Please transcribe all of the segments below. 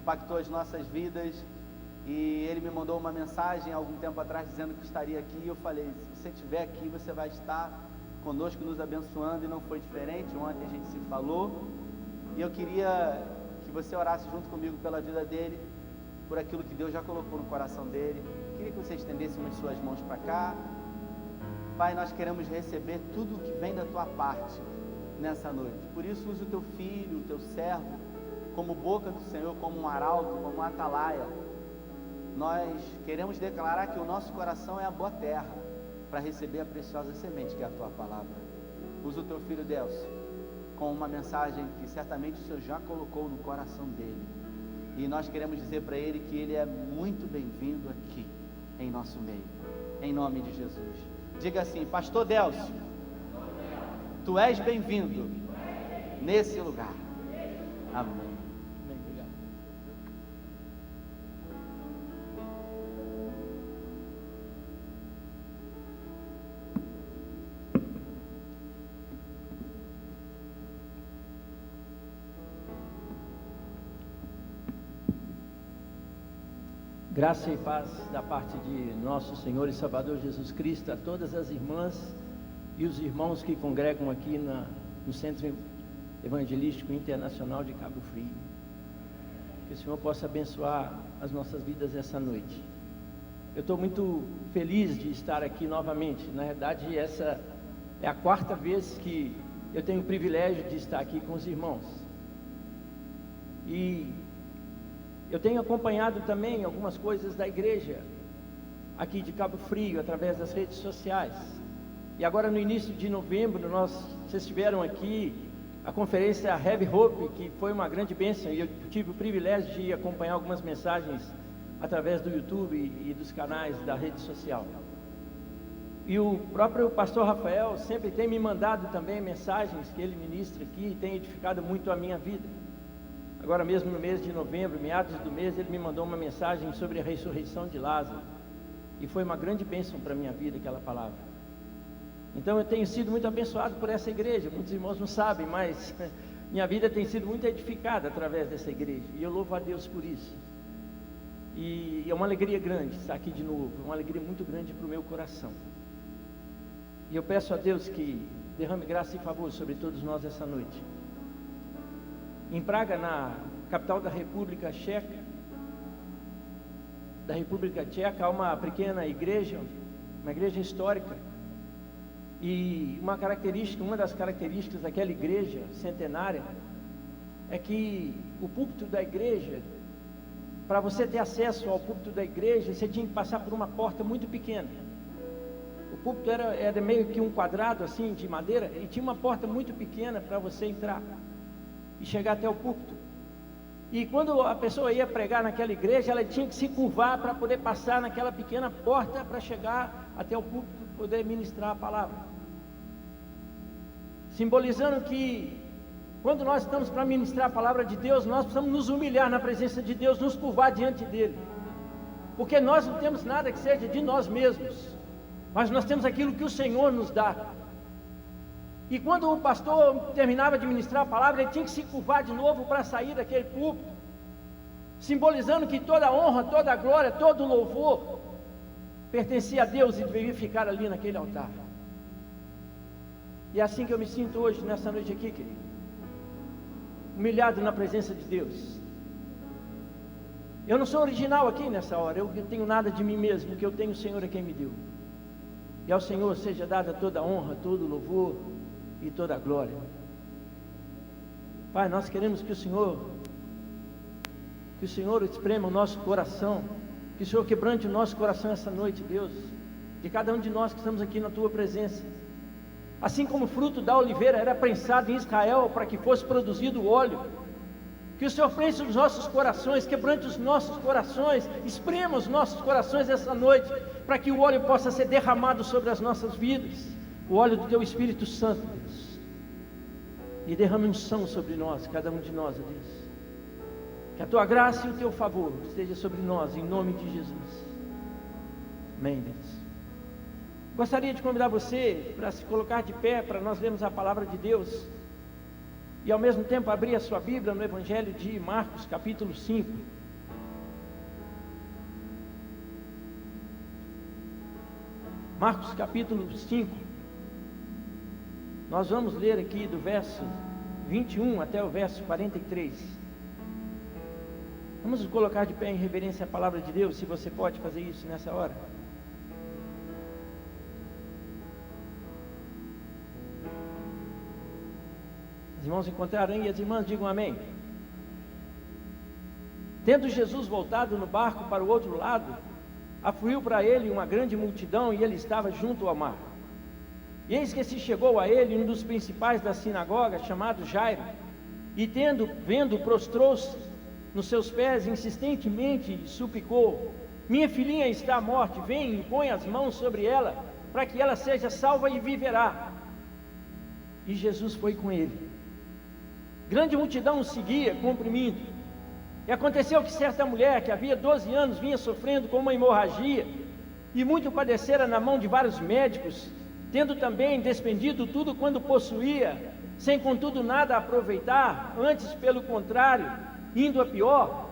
impactou as nossas vidas, e ele me mandou uma mensagem há algum tempo atrás dizendo que estaria aqui, e eu falei, se você estiver aqui, você vai estar conosco nos abençoando, e não foi diferente. Ontem a gente se falou, e eu queria que você orasse junto comigo pela vida dele, por aquilo que Deus já colocou no coração dele. Queria que você estendesse umas suas mãos para cá. Pai, nós queremos receber tudo o que vem da tua parte nessa noite, por isso use o teu filho, o teu servo, como boca do Senhor, como um arauto, como um atalaia. Nós queremos declarar que o nosso coração é a boa terra, para receber a preciosa semente que é a tua palavra. Usa o teu filho Delcio, com uma mensagem que certamente o Senhor já colocou no coração dele, e nós queremos dizer para ele que ele é muito bem-vindo aqui, em nosso meio, em nome de Jesus. Diga assim: Pastor Delcio, tu és bem-vindo nesse lugar. Amém. Graça e paz da parte de nosso Senhor e Salvador Jesus Cristo a todas as irmãs e os irmãos que congregam aqui no Centro Evangelístico Internacional de Cabo Frio. Que o Senhor possa abençoar as nossas vidas essa noite. Eu estou muito feliz de estar aqui novamente. Na verdade, essa é a quarta vez que eu tenho o privilégio de estar aqui com os irmãos. E eu tenho acompanhado também algumas coisas da igreja aqui de Cabo Frio, através das redes sociais. E agora no início de novembro, vocês tiveram aqui a conferência Heavy Hope, que foi uma grande bênção, e eu tive o privilégio de acompanhar algumas mensagens através do YouTube e dos canais da rede social. E o próprio pastor Rafael sempre tem me mandado também mensagens que ele ministra aqui, e tem edificado muito a minha vida. Agora mesmo no mês de novembro, meados do mês, ele me mandou uma mensagem sobre a ressurreição de Lázaro, e foi uma grande bênção para a minha vida aquela palavra. Então eu tenho sido muito abençoado por essa igreja. Muitos irmãos não sabem, mas minha vida tem sido muito edificada através dessa igreja, e eu louvo a Deus por isso. E é uma alegria grande estar aqui de novo, uma alegria muito grande para o meu coração. E eu peço a Deus que derrame graça e favor sobre todos nós essa noite. Em Praga, na capital da República Tcheca, há uma pequena igreja, uma igreja histórica, e uma das características daquela igreja centenária é que o púlpito da igreja, para você ter acesso ao púlpito da igreja, você tinha que passar por uma porta muito pequena. O púlpito era meio que um quadrado assim de madeira, e tinha uma porta muito pequena para você entrar e chegar até o púlpito. E quando a pessoa ia pregar naquela igreja, ela tinha que se curvar para poder passar naquela pequena porta para chegar até o púlpito, poder ministrar a palavra. Simbolizando que quando nós estamos para ministrar a palavra de Deus, nós precisamos nos humilhar na presença de Deus, nos curvar diante dele, porque nós não temos nada que seja de nós mesmos, mas nós temos aquilo que o Senhor nos dá. E quando o pastor terminava de ministrar a palavra, ele tinha que se curvar de novo para sair daquele púlpito, simbolizando que toda a honra, toda a glória, todo o louvor pertencia a Deus e deveria ficar ali naquele altar. E é assim que eu me sinto hoje, nessa noite aqui, querido, humilhado na presença de Deus. Eu não sou original aqui nessa hora, eu não tenho nada de mim mesmo, o que eu tenho o Senhor é quem me deu. E ao Senhor seja dada toda a honra, todo o louvor e toda a glória. Pai, nós queremos que o Senhor esprema o nosso coração, que o Senhor quebrante o nosso coração essa noite, Deus, de cada um de nós que estamos aqui na Tua presença. Assim como o fruto da oliveira era prensado em Israel para que fosse produzido o óleo, que o Senhor prense os nossos corações, quebrante os nossos corações, esprema os nossos corações essa noite, para que o óleo possa ser derramado sobre as nossas vidas, o óleo do Teu Espírito Santo, Deus, e derrame unção sobre nós, cada um de nós, Deus. Que a Tua graça e o Teu favor esteja sobre nós, em nome de Jesus. Amém, Deus. Gostaria de convidar você para se colocar de pé, para nós lermos a palavra de Deus. e ao mesmo tempo abrir a sua Bíblia no Evangelho de Marcos, capítulo 5. Marcos, capítulo 5. Nós vamos ler aqui do verso 21 até o verso 43. Vamos nos colocar de pé em reverência à palavra de Deus, se você pode fazer isso nessa hora. Os irmãos encontraram aí, as irmãs digam amém. Tendo Jesus voltado no barco para o outro lado, afluiu para ele uma grande multidão e ele estava junto ao mar. E eis que se chegou a ele um dos principais da sinagoga, chamado Jairo, e vendo, prostrou-se nos seus pés insistentemente e suplicou: minha filhinha está à morte, vem e põe as mãos sobre ela, para que ela seja salva e viverá. E Jesus foi com ele. Grande multidão o seguia, comprimindo. E aconteceu que certa mulher, que havia 12 anos, vinha sofrendo com uma hemorragia, e muito padecera na mão de vários médicos, tendo também despendido tudo quanto possuía, sem contudo nada aproveitar, antes pelo contrário, indo a pior,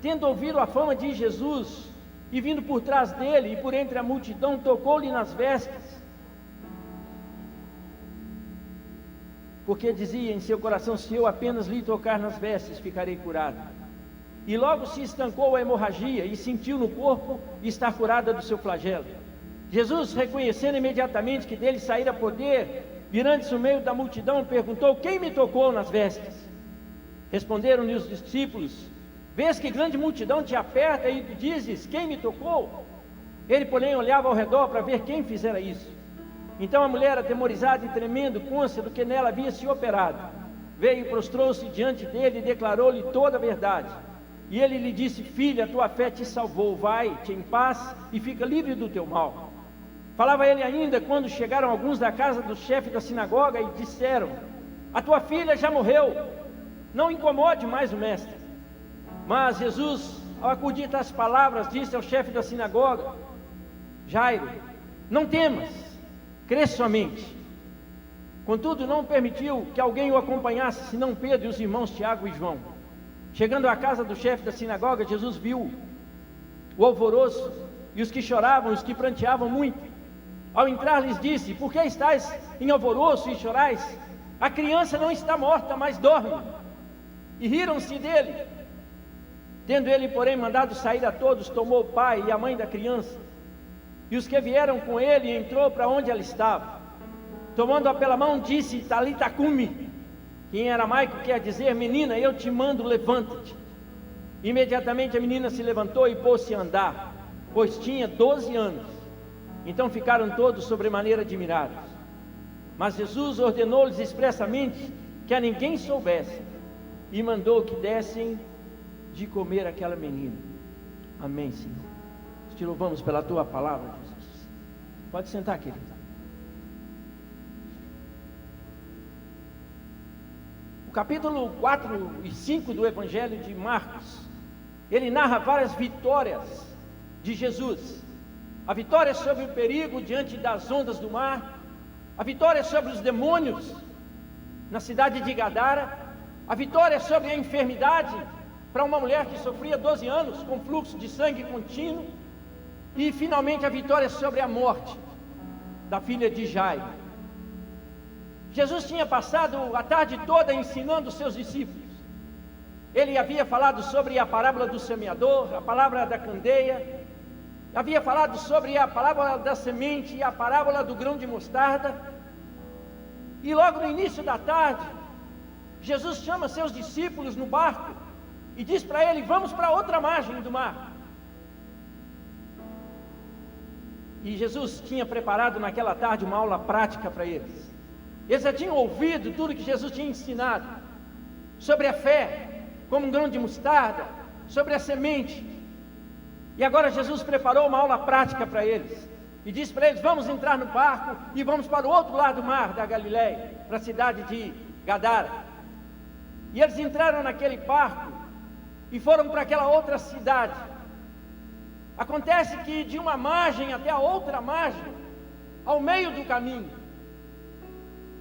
tendo ouvido a fama de Jesus, e vindo por trás dele, e por entre a multidão, tocou-lhe nas vestes, porque dizia em seu coração: se eu apenas lhe tocar nas vestes, ficarei curado. E logo se estancou a hemorragia, e sentiu no corpo estar curada do seu flagelo. Jesus, reconhecendo imediatamente que dele saíra poder, virando-se no meio da multidão, perguntou: quem me tocou nas vestes? Responderam-lhe os discípulos: vês que grande multidão te aperta e dizes: quem me tocou? Ele, porém, olhava ao redor para ver quem fizera isso. Então a mulher, atemorizada e tremendo, cônscia do que nela havia se operado, veio e prostrou-se diante dele e declarou-lhe toda a verdade. E ele lhe disse: filha, a tua fé te salvou, vai-te em paz e fica livre do teu mal. Falava ele ainda quando chegaram alguns da casa do chefe da sinagoga e disseram: a tua filha já morreu, não incomode mais o mestre. Mas Jesus, ao acudir tais palavras, disse ao chefe da sinagoga: Jairo, não temas, crê somente. Contudo, não permitiu que alguém o acompanhasse, senão Pedro e os irmãos Tiago e João. Chegando à casa do chefe da sinagoga, Jesus viu o alvoroço e os que choravam, os que pranteavam muito. Ao entrar, lhes disse: por que estáis em alvoroço e chorais? A criança não está morta, mas dorme. E riram-se dele. Tendo ele, porém, mandado sair a todos, tomou o pai e a mãe da criança, e os que vieram com ele, entrou para onde ela estava. Tomando-a pela mão, disse: Talita cumi, que em aramaico quer dizer: menina, eu te mando, levanta-te. Imediatamente a menina se levantou e pôs-se a andar, pois tinha 12 anos. Então ficaram todos sobremaneira admirados. Mas Jesus ordenou-lhes expressamente que a ninguém soubesse, e mandou que dessem de comer aquela menina. Amém, Senhor. Te louvamos pela tua palavra, Jesus. Pode sentar, querido. O capítulo 4 e 5 do Evangelho de Marcos, ele narra várias vitórias de Jesus. A vitória sobre o perigo diante das ondas do mar, a vitória sobre os demônios na cidade de Gadara, a vitória sobre a enfermidade para uma mulher que sofria 12 anos com fluxo de sangue contínuo, e finalmente a vitória sobre a morte da filha de Jairo. Jesus tinha passado a tarde toda ensinando os seus discípulos. Ele havia falado sobre a parábola do semeador, a parábola da candeia, havia falado sobre a parábola da semente e a parábola do grão de mostarda. E logo no início da tarde, Jesus chama seus discípulos no barco e diz para ele: vamos para outra margem do mar. E Jesus tinha preparado naquela tarde uma aula prática para eles. Eles já tinham ouvido tudo que Jesus tinha ensinado sobre a fé, como um grão de mostarda, sobre a semente. E agora Jesus preparou uma aula prática para eles e disse para eles: vamos entrar no barco e vamos para o outro lado do mar da Galileia, para a cidade de Gadara. E eles entraram naquele barco e foram para aquela outra cidade. Acontece que de uma margem até a outra margem, ao meio do caminho,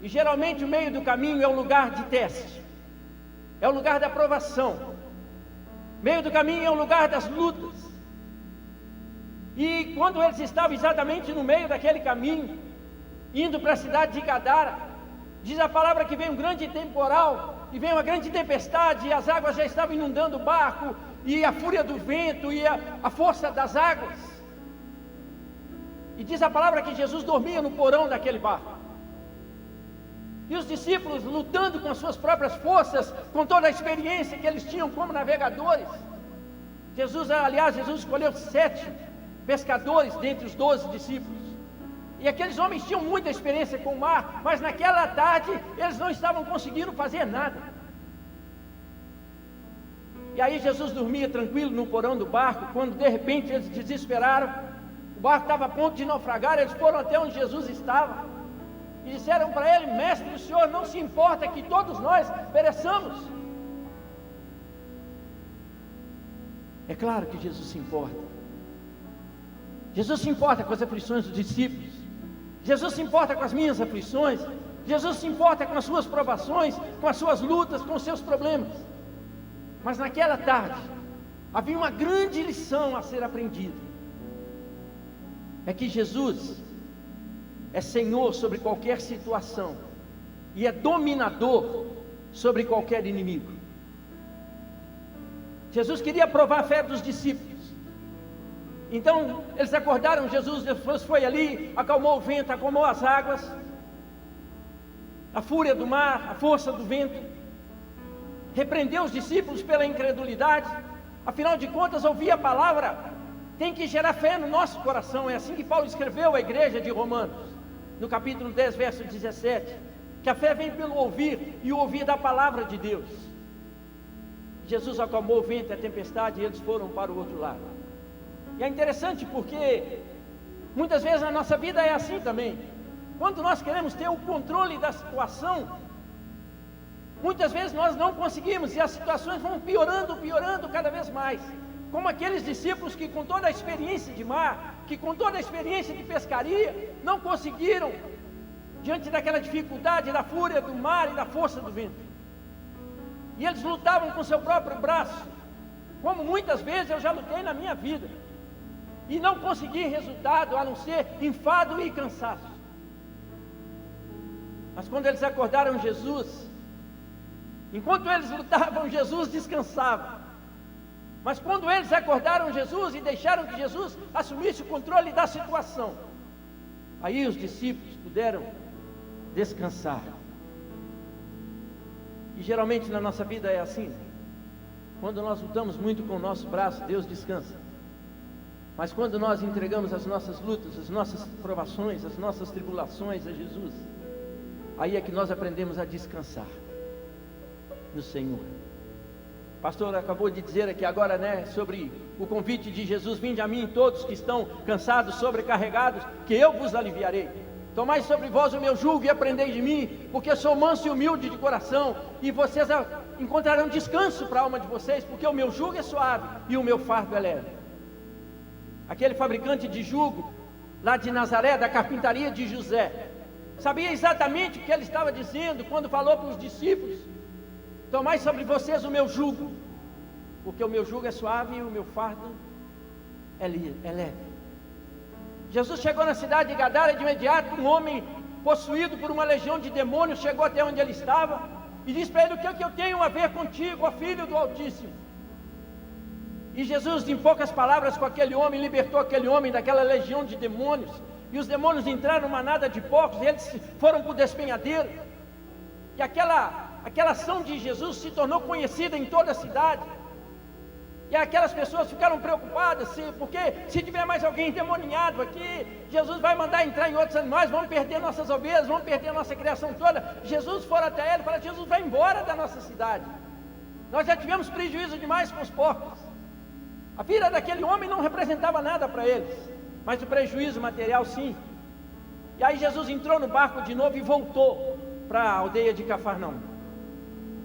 E geralmente o meio do caminho é o lugar de teste, é o lugar da provação. Meio do caminho é o lugar das lutas. E quando eles estavam exatamente no meio daquele caminho, indo para a cidade de Gadara, diz a palavra que veio um grande temporal, e veio uma grande tempestade, e as águas já estavam inundando o barco, e a fúria do vento, e a força das águas. E diz a palavra que Jesus dormia no porão daquele barco. E os discípulos lutando com as suas próprias forças, com toda a experiência que eles tinham como navegadores. Jesus escolheu 7 pescadores dentre os 12 discípulos. E aqueles homens tinham muita experiência com o mar, mas naquela tarde eles não estavam conseguindo fazer nada. E aí Jesus dormia tranquilo no porão do barco, quando de repente eles desesperaram, o barco estava a ponto de naufragar, eles foram até onde Jesus estava, e disseram para ele: mestre, o Senhor não se importa que todos nós pereçamos? É claro que Jesus se importa. Jesus se importa com as aflições dos discípulos. Jesus se importa com as minhas aflições. Jesus se importa com as suas provações, com as suas lutas, com os seus problemas. Mas naquela tarde havia uma grande lição a ser aprendida. É que Jesus é Senhor sobre qualquer situação e é dominador sobre qualquer inimigo. Jesus queria provar a fé dos discípulos. Então eles acordaram, Jesus foi ali, acalmou o vento, acalmou as águas, a fúria do mar, a força do vento, repreendeu os discípulos pela incredulidade. Afinal de contas, ouvir a palavra tem que gerar fé no nosso coração. É assim que Paulo escreveu à igreja de Romanos, no capítulo 10, verso 17, que a fé vem pelo ouvir, e o ouvir da palavra de Deus. Jesus acalmou o vento e a tempestade, e eles foram para o outro lado. E é interessante porque muitas vezes na nossa vida é assim também. Quando nós queremos ter o controle da situação, muitas vezes nós não conseguimos, e as situações vão piorando cada vez mais. Como aqueles discípulos que, com toda a experiência de mar, que com toda a experiência de pescaria, não conseguiram, diante daquela dificuldade, da fúria do mar e da força do vento. E eles lutavam com seu próprio braço, como muitas vezes eu já lutei na minha vida, e não consegui resultado a não ser enfado e cansaço. Mas quando eles acordaram Jesus, enquanto eles lutavam, Jesus descansava. Mas quando eles acordaram Jesus e deixaram que Jesus assumisse o controle da situação, aí os discípulos puderam descansar. E geralmente na nossa vida é assim. Quando nós lutamos muito com o nosso braço, Deus descansa. Mas quando nós entregamos as nossas lutas, as nossas provações, as nossas tribulações a Jesus, aí é que nós aprendemos a descansar no Senhor. O pastor acabou de dizer aqui agora, sobre o convite de Jesus: vinde a mim todos que estão cansados, sobrecarregados, que eu vos aliviarei. Tomai sobre vós o meu jugo e aprendei de mim, porque sou manso e humilde de coração, e vocês encontrarão descanso para a alma de vocês, porque o meu jugo é suave e o meu fardo é leve. Aquele fabricante de jugo, lá de Nazaré, da carpintaria de José, sabia exatamente o que ele estava dizendo quando falou para os discípulos: tomai sobre vocês o meu jugo, porque o meu jugo é suave e o meu fardo é leve. Jesus chegou na cidade de Gadara e de imediato um homem possuído por uma legião de demônios chegou até onde ele estava e disse para ele: o que é que eu tenho a ver contigo, ó Filho do Altíssimo? E Jesus, em poucas palavras com aquele homem, libertou aquele homem daquela legião de demônios, e os demônios entraram numa manada de porcos, e eles foram para o despenhadeiro, e aquela ação de Jesus se tornou conhecida em toda a cidade, e aquelas pessoas ficaram preocupadas, porque se tiver mais alguém endemoniado aqui, Jesus vai mandar entrar em outros animais, vamos perder nossas ovelhas, vamos perder a nossa criação toda. Jesus foi até ele e falou: Jesus, vai embora da nossa cidade, nós já tivemos prejuízo demais com os porcos. A vida daquele homem não representava nada para eles, mas o prejuízo material sim. E aí Jesus entrou no barco de novo e voltou para a aldeia de Cafarnaum.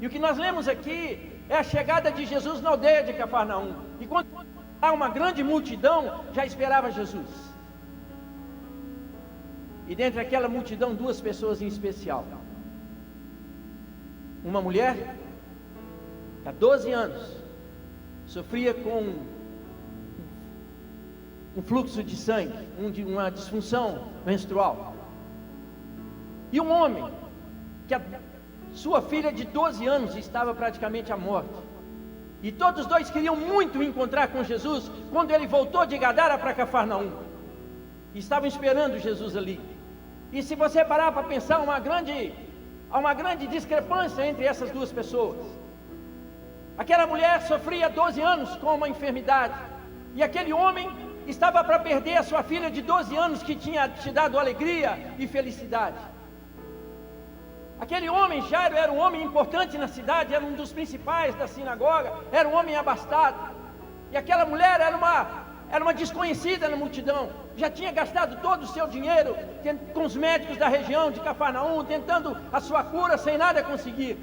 E o que nós lemos aqui é a chegada de Jesus na aldeia de Cafarnaum. E quando uma grande multidão já esperava Jesus. E dentre aquela multidão, 2 pessoas em especial: uma mulher que há 12 anos sofria com um fluxo de sangue, uma disfunção menstrual. E um homem que a sua filha de 12 anos estava praticamente à morte. E todos dois queriam muito encontrar com Jesus quando ele voltou de Gadara para Cafarnaum. E estavam esperando Jesus ali. E se você parar para pensar, há uma grande discrepância entre essas duas pessoas. Aquela mulher sofria 12 anos com uma enfermidade. E aquele homem estava para perder a sua filha de 12 anos que tinha te dado alegria e felicidade. Aquele homem, Jairo, era um homem importante na cidade, era um dos principais da sinagoga, era um homem abastado. E aquela mulher era uma desconhecida na multidão, já tinha gastado todo o seu dinheiro com os médicos da região de Cafarnaum, tentando a sua cura sem nada conseguir.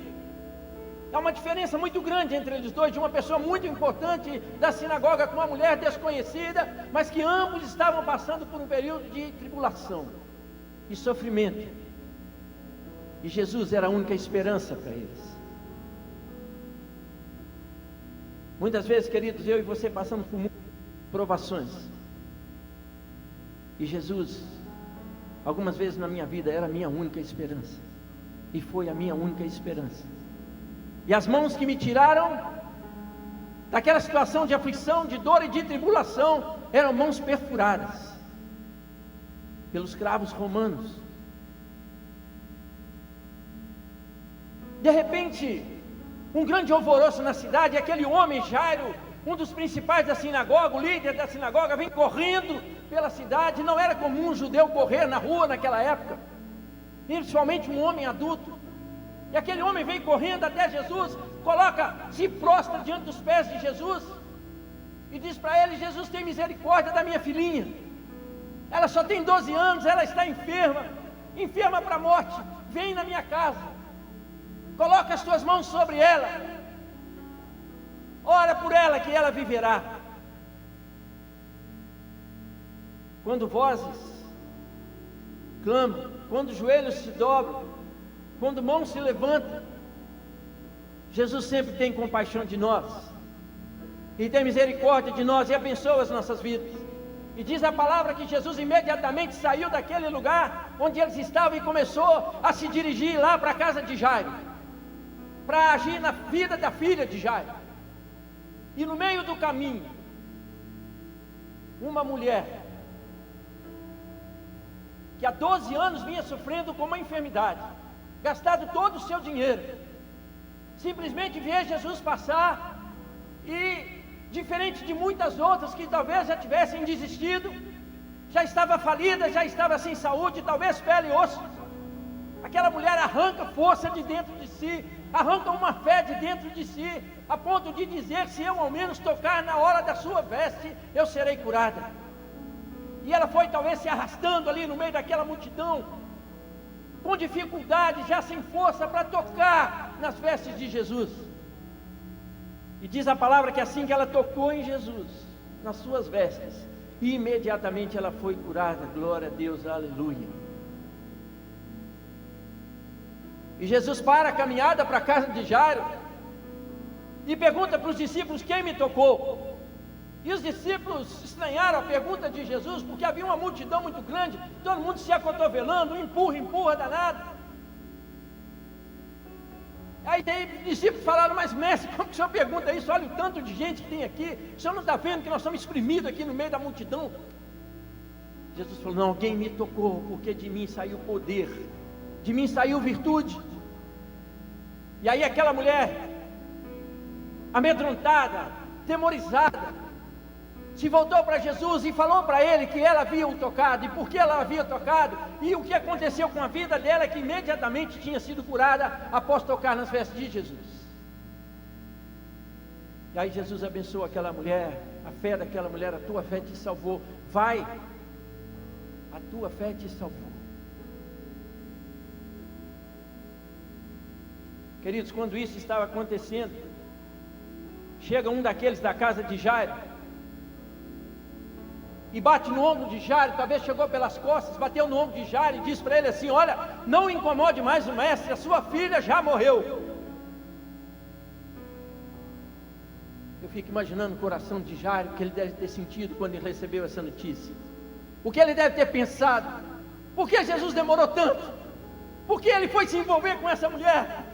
Há uma diferença muito grande entre eles dois, de uma pessoa muito importante da sinagoga com uma mulher desconhecida, mas que ambos estavam passando por um período de tribulação e sofrimento. E Jesus era a única esperança para eles. Muitas vezes, queridos, eu e você passamos por muitas provações. E Jesus, algumas vezes na minha vida, era a minha única esperança. E foi a minha única esperança. E as mãos que me tiraram daquela situação de aflição, de dor e de tribulação, eram mãos perfuradas pelos cravos romanos. De repente, um grande alvoroço na cidade, e aquele homem, Jairo, um dos principais da sinagoga, o líder da sinagoga, vem correndo pela cidade. Não era comum um judeu correr na rua naquela época, principalmente um homem adulto. E aquele homem vem correndo até Jesus, se prostra diante dos pés de Jesus, e diz para ele: Jesus, tem misericórdia da minha filhinha, ela só tem 12 anos, ela está enferma para a morte, vem na minha casa, coloca as tuas mãos sobre ela, ora por ela que ela viverá. Quando vozes clamam, quando joelhos se dobram, quando mãos se levantam, Jesus sempre tem compaixão de nós, e tem misericórdia de nós, e abençoa as nossas vidas. E diz a palavra que Jesus imediatamente saiu daquele lugar onde eles estavam e começou a se dirigir lá para a casa de Jairo, para agir na vida da filha de Jairo. E no meio do caminho, uma mulher que há 12 anos vinha sofrendo com uma enfermidade, gastado todo o seu dinheiro, simplesmente vê Jesus passar e, diferente de muitas outras que talvez já tivessem desistido, já estava falida, já estava sem saúde, talvez pele e osso, aquela mulher arranca força de dentro de si, arranca uma fé de dentro de si, a ponto de dizer: se eu ao menos tocar na hora da sua veste, eu serei curada. E ela foi talvez se arrastando ali no meio daquela multidão, com dificuldade, já sem força para tocar nas vestes de Jesus. E diz a palavra que assim que ela tocou em Jesus, nas suas vestes, imediatamente ela foi curada. Glória a Deus, aleluia. E Jesus para a caminhada para a casa de Jairo e pergunta para os discípulos: quem me tocou? E os discípulos estranharam a pergunta de Jesus, porque havia uma multidão muito grande, todo mundo se acotovelando, empurra danado. Aí os discípulos falaram: mas mestre, como que o senhor pergunta isso? Olha o tanto de gente que tem aqui, o senhor não está vendo que nós estamos espremidos aqui no meio da multidão? Jesus falou: não, alguém me tocou, porque de mim saiu poder, de mim saiu virtude. E aí aquela mulher, amedrontada, temorizada, se voltou para Jesus e falou para ele que ela havia o tocado, e por que ela havia tocado, e o que aconteceu com a vida dela, que imediatamente tinha sido curada após tocar nas vestes de Jesus. E aí Jesus abençoou aquela mulher, a fé daquela mulher: a tua fé te salvou, vai, a tua fé te salvou. Queridos, quando isso estava acontecendo, chega um daqueles da casa de Jairo e bate no ombro de Jairo, talvez chegou pelas costas, bateu no ombro de Jairo e diz para ele assim: olha, não incomode mais o mestre, a sua filha já morreu. fico imaginando o coração de Jairo, o que ele deve ter sentido quando ele recebeu essa notícia. O que ele deve ter pensado. Por que Jesus demorou tanto? Por que ele foi se envolver com essa mulher?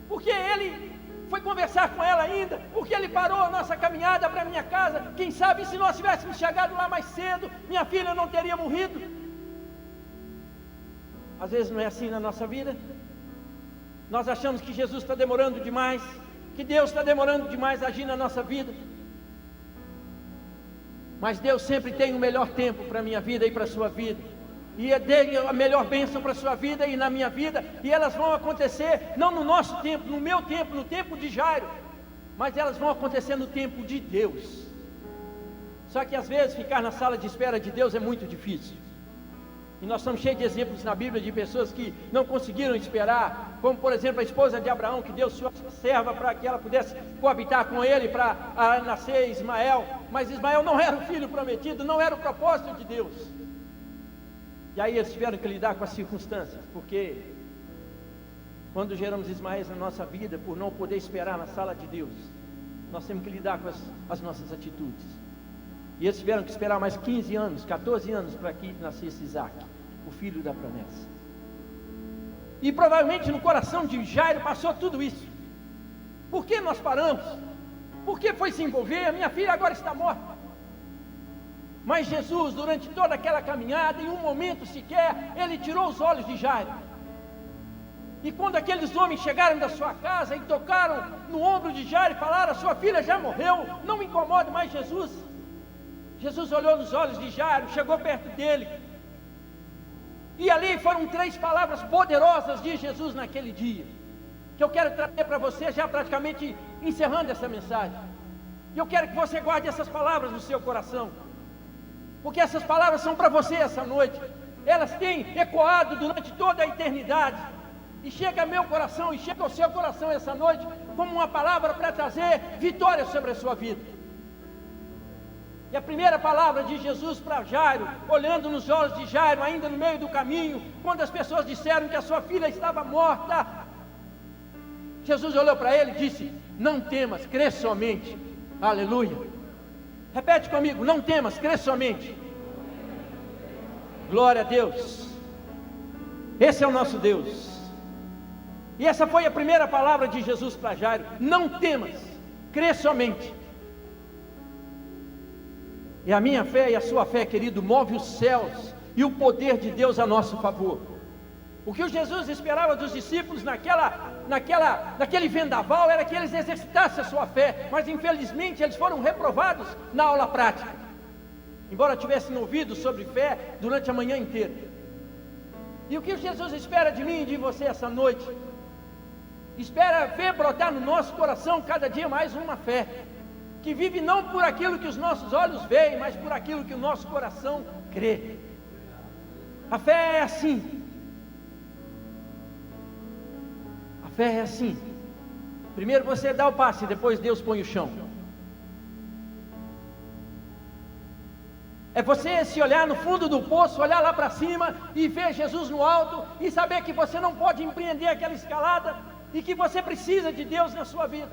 Por que ele foi conversar com ela ainda? Por que ele parou a nossa caminhada para a minha casa? Quem sabe se nós tivéssemos chegado lá mais cedo, minha filha não teria morrido. Às vezes não é assim na nossa vida. Nós achamos que Jesus está demorando demais, que Deus está demorando demais a agir na nossa vida. Mas Deus sempre tem o melhor tempo para a minha vida e para a sua vida. E é a melhor bênção para a sua vida e na minha vida. E elas vão acontecer, não no nosso tempo, no meu tempo, no tempo de Jairo, mas elas vão acontecer no tempo de Deus. Só que às vezes ficar na sala de espera de Deus é muito difícil. E nós estamos cheios de exemplos na Bíblia de pessoas que não conseguiram esperar, como por exemplo a esposa de Abraão, que Deus sua serva para que ela pudesse coabitar com ele para nascer Ismael. Mas Ismael não era o filho prometido, não era o propósito de Deus. E aí eles tiveram que lidar com as circunstâncias, porque quando geramos Ismael na nossa vida, por não poder esperar na sala de Deus, nós temos que lidar com as nossas atitudes. E eles tiveram que esperar mais 15 anos, 14 anos para que nascesse Isaac, o filho da promessa. E provavelmente no coração de Jairo passou tudo isso. Por que nós paramos? Por que foi se envolver? A minha filha agora está morta. Mas Jesus, durante toda aquela caminhada, em um momento sequer, ele tirou os olhos de Jairo. E quando aqueles homens chegaram da sua casa e tocaram no ombro de Jairo e falaram: a sua filha já morreu, não me incomode mais, Jesus. Jesus olhou nos olhos de Jairo, chegou perto dele. E ali foram 3 palavras poderosas de Jesus naquele dia, que eu quero trazer para você, já praticamente encerrando essa mensagem. E eu quero que você guarde essas palavras no seu coração, porque essas palavras são para você essa noite. Elas têm ecoado durante toda a eternidade, e chega ao meu coração, e chega ao seu coração essa noite, como uma palavra para trazer vitória sobre a sua vida. E a primeira palavra de Jesus para Jairo, olhando nos olhos de Jairo, ainda no meio do caminho, quando as pessoas disseram que a sua filha estava morta, Jesus olhou para ele e disse: não temas, crê somente. Aleluia. Repete comigo: não temas, crê somente. Glória a Deus. Esse é o nosso Deus. E essa foi a primeira palavra de Jesus para Jairo: não temas, crê somente. E a minha fé e a sua fé, querido, move os céus e o poder de Deus a nosso favor. O que o Jesus esperava dos discípulos naquele vendaval era que eles exercitassem a sua fé, mas infelizmente eles foram reprovados na aula prática, embora tivessem ouvido sobre fé durante a manhã inteira. E o que Jesus espera de mim e de você essa noite? Espera ver brotar no nosso coração cada dia mais uma fé, que vive não por aquilo que os nossos olhos veem, mas por aquilo que o nosso coração crê. A fé é assim. A fé é assim. Primeiro você dá o passe, depois Deus põe o chão. É você se olhar no fundo do poço, olhar lá para cima e ver Jesus no alto e saber que você não pode empreender aquela escalada e que você precisa de Deus na sua vida.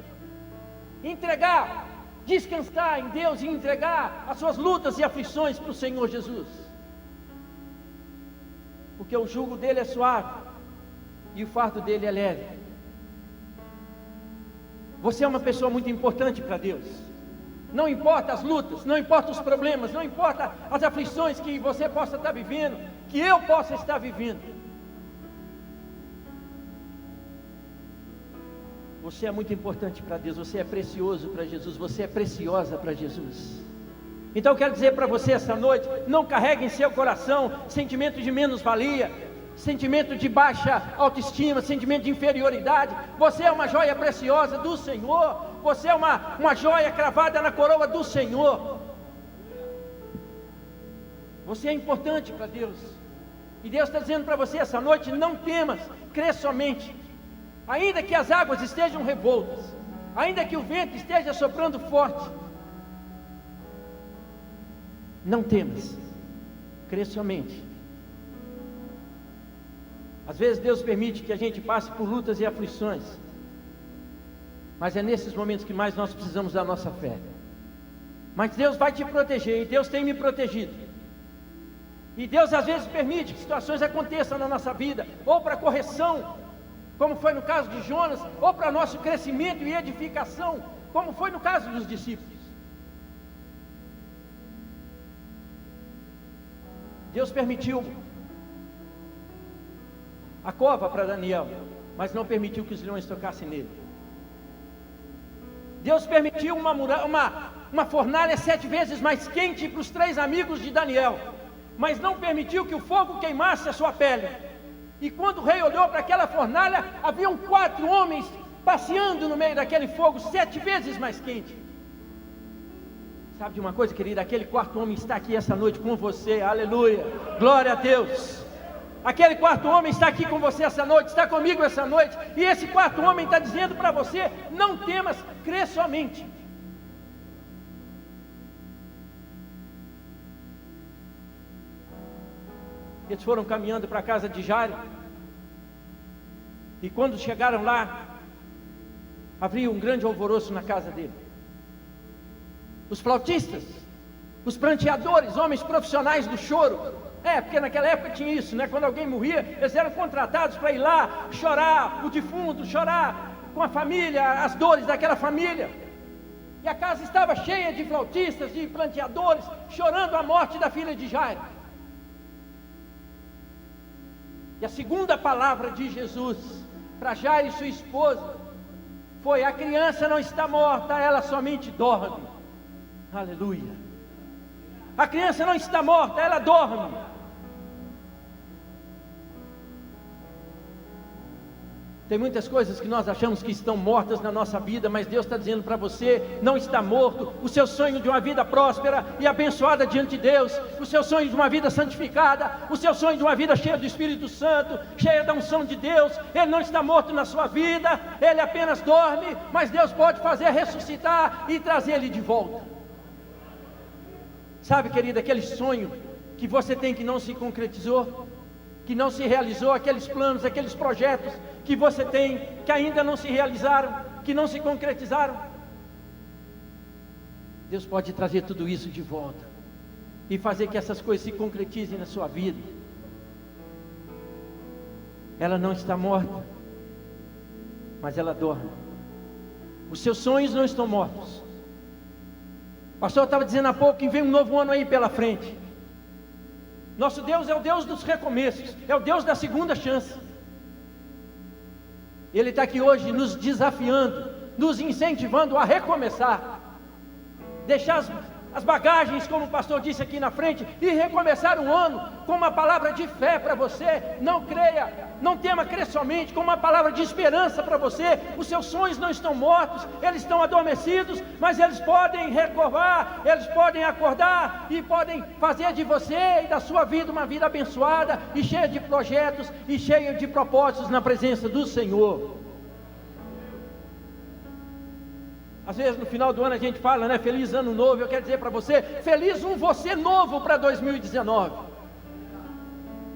Entregar, descansar em Deus e entregar as suas lutas e aflições para o Senhor Jesus, porque o jugo dele é suave e o fardo dele é leve. Você é uma pessoa muito importante para Deus. Não importa as lutas, não importa os problemas, não importa as aflições que você possa estar vivendo, que eu possa estar vivendo, você é muito importante para Deus, você é precioso para Jesus, você é preciosa para Jesus. Então eu quero dizer para você essa noite: não carregue em seu coração sentimento de menos-valia, sentimento de baixa autoestima, sentimento de inferioridade. Você é uma joia preciosa do Senhor, você é uma joia cravada na coroa do Senhor. Você é importante para Deus, e Deus está dizendo para você essa noite: não temas, crê somente. Ainda que as águas estejam revoltas, ainda que o vento esteja soprando forte, não temas, crê somente. Às vezes Deus permite que a gente passe por lutas e aflições, Mas é nesses momentos que mais nós precisamos da nossa fé. Mas Deus vai te proteger, e Deus tem me protegido. E Deus às vezes permite que situações aconteçam na nossa vida, ou para correção, como foi no caso de Jonas, ou para nosso crescimento e edificação, como foi no caso dos discípulos. Deus permitiu a cova para Daniel, mas não permitiu que os leões tocassem nele. Deus permitiu uma fornalha 7 vezes mais quente para os 3 amigos de Daniel, mas não permitiu que o fogo queimasse a sua pele. E quando o rei olhou para aquela fornalha, haviam 4 homens passeando no meio daquele fogo 7 vezes mais quente. Sabe de uma coisa, querida? Aquele 4º homem está aqui essa noite com você, aleluia, glória a Deus. Aquele 4º homem está aqui com você essa noite, está comigo essa noite, e esse 4º homem está dizendo para você: não temas, crê somente. Eles foram caminhando para a casa de Jairo, e quando chegaram lá, havia um grande alvoroço na casa dele. Os flautistas, os pranteadores, homens profissionais do choro, porque naquela época tinha isso, né? Quando alguém morria, eles eram contratados para ir lá chorar o defunto, chorar com a família, as dores daquela família. E a casa estava cheia de flautistas, de pranteadores, chorando a morte da filha de Jairo. E a segunda palavra de Jesus para Jairo e sua esposa foi: a criança não está morta, ela somente dorme. Aleluia. A criança não está morta, ela dorme. Tem muitas coisas que nós achamos que estão mortas na nossa vida, mas Deus está dizendo para você: não está morto. O seu sonho de uma vida próspera e abençoada diante de Deus, o seu sonho de uma vida santificada, o seu sonho de uma vida cheia do Espírito Santo, cheia da unção de Deus, ele não está morto na sua vida, ele apenas dorme, mas Deus pode fazer ressuscitar e trazer ele de volta. Sabe, querida, aquele sonho que você tem que não se concretizou, que não se realizou, aqueles planos, aqueles projetos que você tem, que ainda não se realizaram, que não se concretizaram, Deus pode trazer tudo isso de volta e fazer que essas coisas se concretizem na sua vida. Ela não está morta, mas ela dorme. Os seus sonhos não estão mortos. O pastor estava dizendo há pouco que vem um novo ano aí pela frente. Nosso Deus é o Deus dos recomeços, é o Deus da segunda chance. Ele está aqui hoje nos desafiando, nos incentivando a recomeçar, deixar as bagagens, como o pastor disse aqui na frente, e recomeçar o ano com uma palavra de fé para você. Não creia, não tema, crê somente, com uma palavra de esperança para você. Os seus sonhos não estão mortos, eles estão adormecidos, mas eles podem recovar, eles podem acordar e podem fazer de você e da sua vida uma vida abençoada e cheia de projetos e cheia de propósitos na presença do Senhor. Às vezes no final do ano a gente fala, né? Feliz ano novo. Eu quero dizer para você: feliz um você novo para 2019.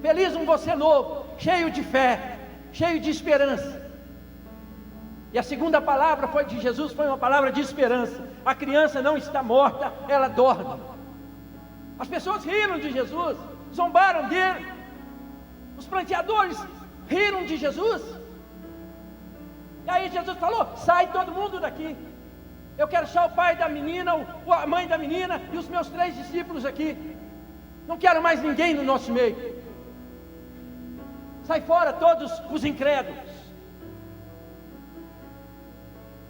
Feliz um você novo, cheio de fé, cheio de esperança. E a segunda palavra foi de Jesus, foi uma palavra de esperança. A criança não está morta, ela dorme. As pessoas riram de Jesus, zombaram dele. Os pranteadores riram de Jesus. E aí Jesus falou: sai todo mundo daqui. Eu quero só o pai da menina, a mãe da menina e os meus 3 discípulos aqui. Não quero mais ninguém no nosso meio. Sai fora todos os incrédulos.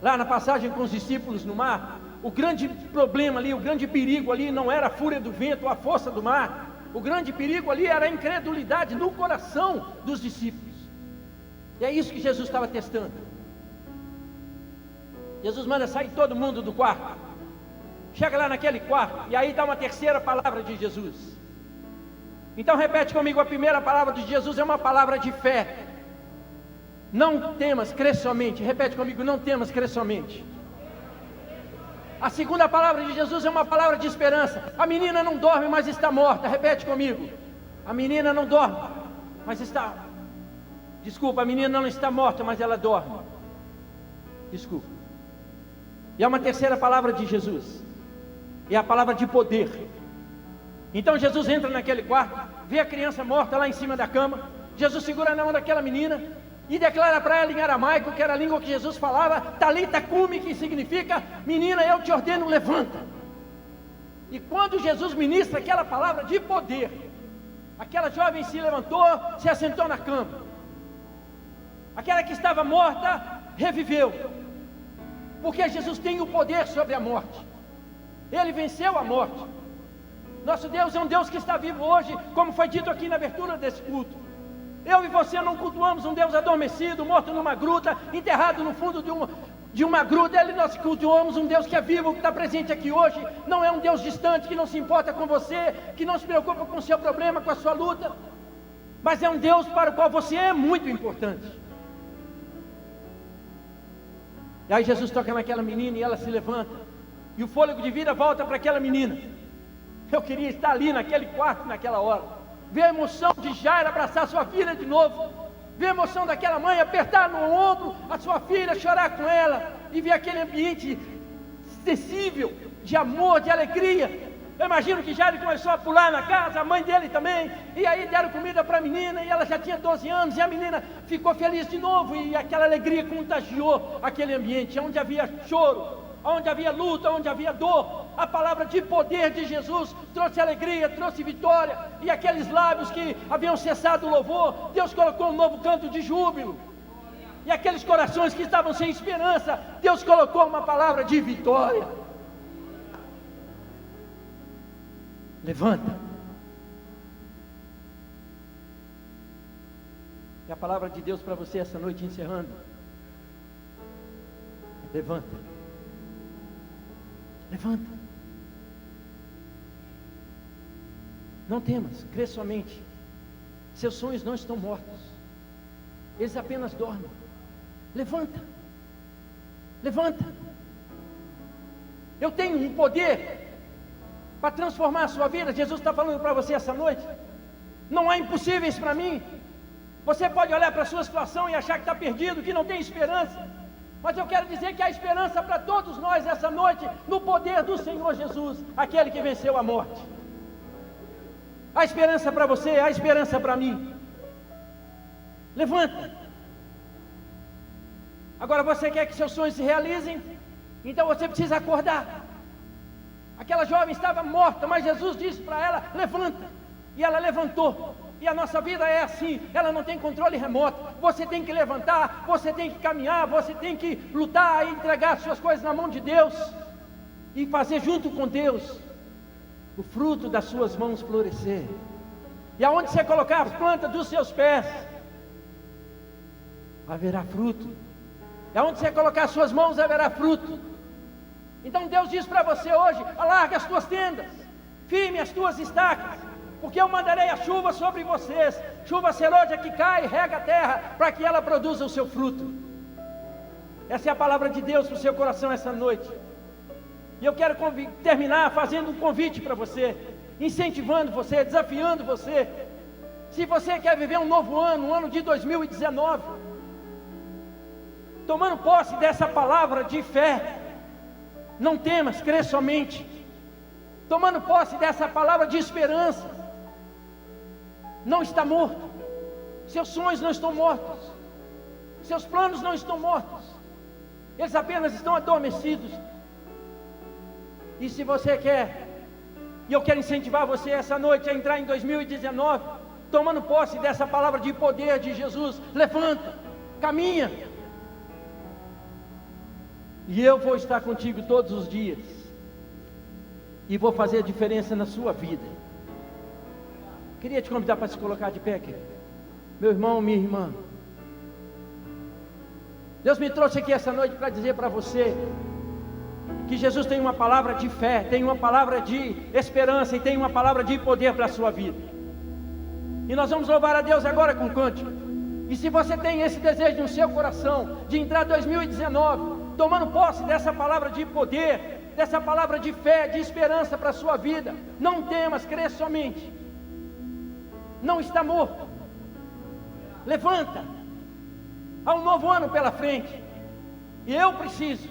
Lá na passagem com os discípulos no mar, o grande problema ali, o grande perigo ali não era a fúria do vento ou a força do mar. O grande perigo ali era a incredulidade no coração dos discípulos. E é isso que Jesus estava testando. Jesus manda sair todo mundo do quarto. Chega lá naquele quarto, e aí dá uma terceira palavra de Jesus. Então repete comigo: a primeira palavra de Jesus é uma palavra de fé. Não temas, crê somente. Repete comigo: não temas, crê somente. A segunda palavra de Jesus é uma palavra de esperança. A menina não dorme, mas está morta. Repete comigo: a menina não dorme, mas está... Desculpa, a menina não está morta, mas ela dorme. Desculpa. E há uma terceira palavra de Jesus, é a palavra de poder. Então Jesus entra naquele quarto, vê a criança morta lá em cima da cama. Jesus segura na mão daquela menina e declara para ela em aramaico, que era a língua que Jesus falava, Talita cumi, que significa, menina, eu te ordeno, levanta. E quando Jesus ministra aquela palavra de poder, aquela jovem se levantou, se assentou na cama. Aquela que estava morta, reviveu. Porque Jesus tem o poder sobre a morte. Ele venceu a morte. Nosso Deus é um Deus que está vivo hoje, como foi dito aqui na abertura desse culto. Eu e você não cultuamos um Deus adormecido, morto numa gruta, enterrado no fundo de uma gruta. Nós cultuamos um Deus que é vivo, que está presente aqui hoje. Não é um Deus distante, que não se importa com você, que não se preocupa com o seu problema, com a sua luta. Mas é um Deus para o qual você é muito importante. E aí Jesus toca naquela menina e ela se levanta. E o fôlego de vida volta para aquela menina. Eu queria estar ali naquele quarto, naquela hora. Ver a emoção de Jairo abraçar sua filha de novo. Ver a emoção daquela mãe apertar no ombro a sua filha, chorar com ela. E ver aquele ambiente sensível, de amor, de alegria. Eu imagino que Jairo começou a pular na casa, a mãe dele também. E aí deram comida para a menina e ela já tinha 12 anos. E a menina ficou feliz de novo. E aquela alegria contagiou aquele ambiente, onde havia choro, onde havia luta, onde havia dor. A palavra de poder de Jesus trouxe alegria, trouxe vitória. E aqueles lábios que haviam cessado o louvor, Deus colocou um novo canto de júbilo. E aqueles corações que estavam sem esperança, Deus colocou uma palavra de vitória. Levanta. E a palavra de Deus para você essa noite, encerrando. Levanta. Levanta. Não temas, crê somente. Seus sonhos não estão mortos, eles apenas dormem. Levanta. Levanta. Eu tenho um poder para transformar a sua vida. Jesus está falando para você essa noite. Não há impossíveis para mim. Você pode olhar para a sua situação e achar que está perdido, que não tem esperança. Mas eu quero dizer que há esperança para todos nós essa noite, no poder do Senhor Jesus, aquele que venceu a morte. Há esperança para você, há esperança para mim. Levanta. Agora você quer que seus sonhos se realizem? Então você precisa acordar. Aquela jovem estava morta, mas Jesus disse para ela, levanta. E ela levantou. E a nossa vida é assim, ela não tem controle remoto. Você tem que levantar, você tem que caminhar, você tem que lutar e entregar suas coisas na mão de Deus. E fazer junto com Deus o fruto das suas mãos florescer. E aonde você colocar as plantas dos seus pés, haverá fruto. E aonde você colocar as suas mãos, haverá fruto. Então Deus diz para você hoje, alarga as tuas tendas, firme as tuas estacas, porque eu mandarei a chuva sobre vocês, chuva serôdia que cai e rega a terra, para que ela produza o seu fruto. Essa é a palavra de Deus para o seu coração essa noite. E eu quero terminar fazendo um convite para você, incentivando você, desafiando você. Se você quer viver um novo ano, um ano de 2019, tomando posse dessa palavra de fé, não temas, crê somente. Tomando posse dessa palavra de esperança, não está morto. Seus sonhos não estão mortos, seus planos não estão mortos, eles apenas estão adormecidos. E se você quer, e eu quero incentivar você essa noite a entrar em 2019, tomando posse dessa palavra de poder de Jesus, levanta, caminha, e eu vou estar contigo todos os dias, e vou fazer a diferença na sua vida. Queria te convidar para se colocar de pé, querido. Meu irmão, minha irmã, Deus me trouxe aqui essa noite para dizer para você que Jesus tem uma palavra de fé, tem uma palavra de esperança e tem uma palavra de poder para a sua vida. E nós vamos louvar a Deus agora com cântico. E se você tem esse desejo no seu coração de entrar 2019 tomando posse dessa palavra de poder, dessa palavra de fé, de esperança para a sua vida, não temas, crê somente. Não está morto. Levanta. Há um novo ano pela frente. E eu preciso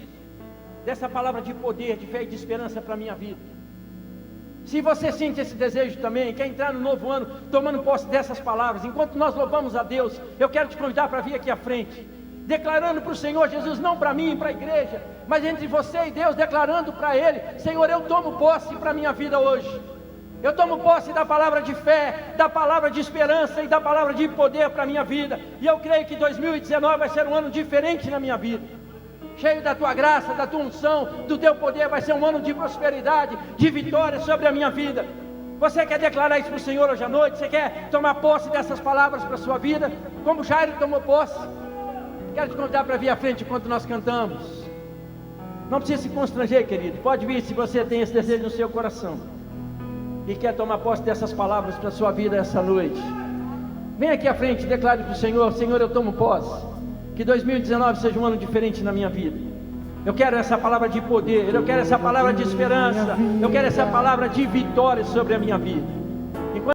dessa palavra de poder, de fé e de esperança para a minha vida. Se você sente esse desejo também, quer entrar no novo ano tomando posse dessas palavras, enquanto nós louvamos a Deus, eu quero te convidar para vir aqui à frente, declarando para o Senhor Jesus, não para mim, para a igreja, mas entre você e Deus, declarando para Ele: Senhor, eu tomo posse para a minha vida hoje. Eu tomo posse da palavra de fé, da palavra de esperança e da palavra de poder para a minha vida. E eu creio que 2019 vai ser um ano diferente na minha vida, cheio da tua graça, da tua unção, do teu poder. Vai ser um ano de prosperidade, de vitória sobre a minha vida. Você quer declarar isso para o Senhor hoje à noite? Você quer tomar posse dessas palavras para a sua vida, como Jairo tomou posse? Quero te convidar para vir à frente enquanto nós cantamos. Não precisa se constranger, querido. Pode vir se você tem esse desejo no seu coração e quer tomar posse dessas palavras para a sua vida essa noite. Vem aqui à frente e declare para o Senhor: Senhor, eu tomo posse. Que 2019 seja um ano diferente na minha vida. Eu quero essa palavra de poder, eu quero essa palavra de esperança, eu quero essa palavra de vitória sobre a minha vida.